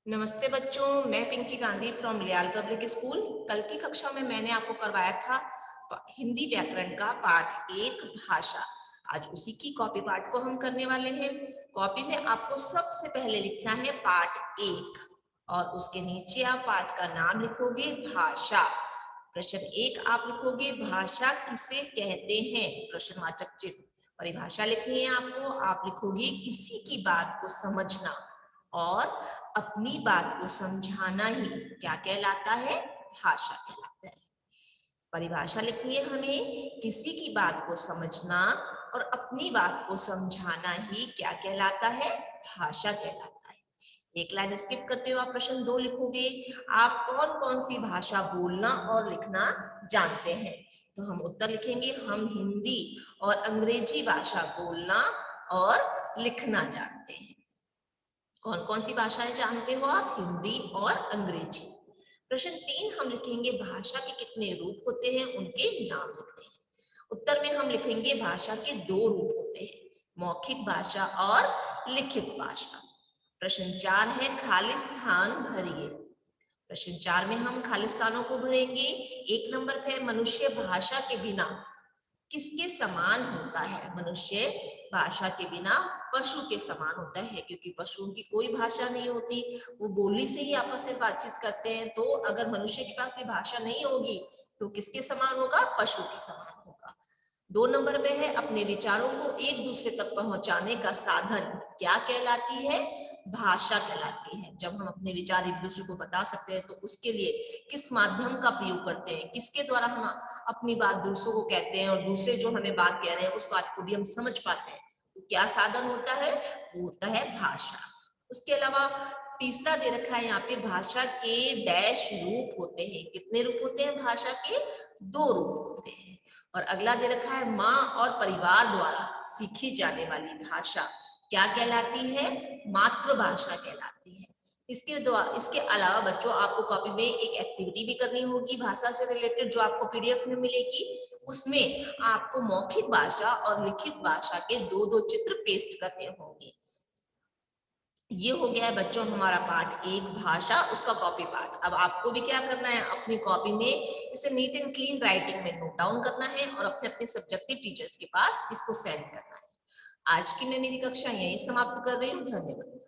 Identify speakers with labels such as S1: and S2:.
S1: नमस्ते बच्चों, मैं पिंकी गांधी फ्रॉम लियाल पब्लिक स्कूल। कल की कक्षा में मैंने आपको करवाया था हिंदी व्याकरण का पाठ एक भाषा। आज उसी की कॉपी पाठ को हम करने वाले हैं। कॉपी में आपको सबसे पहले लिखना है पाठ एक और उसके नीचे आप पाठ का नाम लिखोगे भाषा। प्रश्न एक आप लिखोगे भाषा किसे कहते हैं, प्रश्नवाचक चिन्ह। परिभाषा लिखनी है आपको, आप लिखोगे किसी की बात को समझना और अपनी बात को समझाना ही क्या कहलाता है, भाषा कहलाता है। परिभाषा लिखनी है हमें, किसी की बात को समझना और अपनी बात को समझाना ही क्या कहलाता है, भाषा कहलाता है। एक लाइन स्किप करते हो आप प्रश्न दो लिखोगे, आप कौन कौन सी भाषा बोलना और लिखना जानते हैं। तो हम उत्तर लिखेंगे, हम हिंदी और अंग्रेजी भाषा बोलना और लिखना जानते हैं। कौन कौन सी भाषाएं जानते हो आप, हिंदी और अंग्रेजी। प्रश्न तीन हम लिखेंगे भाषा के कितने रूप होते हैं, उनके नाम लिखने हैं। उत्तर में हम लिखेंगे भाषा के दो रूप होते हैं, मौखिक भाषा और लिखित भाषा। प्रश्न चार है खाली स्थान भरिए। प्रश्न चार में हम खाली स्थानों को भरेंगे। एक नंबर पे मनुष्य भाषा के बिना किसके समान होता है, मनुष्य भाषा के बिना पशु के समान होता है, क्योंकि पशुओं की कोई भाषा नहीं होती, वो बोली से ही आपस में बातचीत करते हैं। तो अगर मनुष्य के पास भी भाषा नहीं होगी तो किसके समान होगा, पशु के समान होगा। दो नंबर पे है अपने विचारों को एक दूसरे तक पहुंचाने का साधन क्या कहलाती है, भाषा कहलाती है। जब हम अपने विचार एक दूसरे को बता सकते हैं तो उसके लिए किस माध्यम का प्रयोग करते हैं, किसके द्वारा हम अपनी बात दूसरों को कहते हैं और दूसरे जो हमें बात कह रहे हैं उस बात को भी हम समझ पाते हैं, तो क्या साधन होता है, वो होता है भाषा। उसके अलावा तीसरा दे रखा है यहाँ पे, भाषा के डैश रूप होते हैं। कितने रूप होते हैं भाषा के, दो रूप होते हैं। और अगला दे रखा है माँ और परिवार द्वारा सीखी जाने वाली भाषा क्या कहलाती है, मातृभाषा कहलाती है। इसके अलावा बच्चों आपको कॉपी में एक एक्टिविटी भी करनी होगी भाषा से रिलेटेड, जो आपको पीडीएफ में मिलेगी। उसमें आपको मौखिक भाषा और लिखित भाषा के दो दो चित्र पेस्ट करने होंगे। ये हो गया है बच्चों हमारा पार्ट एक भाषा, उसका कॉपी पार्ट। अब आपको भी क्या करना है, अपनी कॉपी में इसे नीट एंड क्लीन राइटिंग में नोट डाउन करना है और अपने अपने सब्जेक्टिव टीचर्स के पास इसको सेंड करना है। आज की मैं मेरी कक्षा यहीं समाप्त कर रही हूँ। धन्यवाद।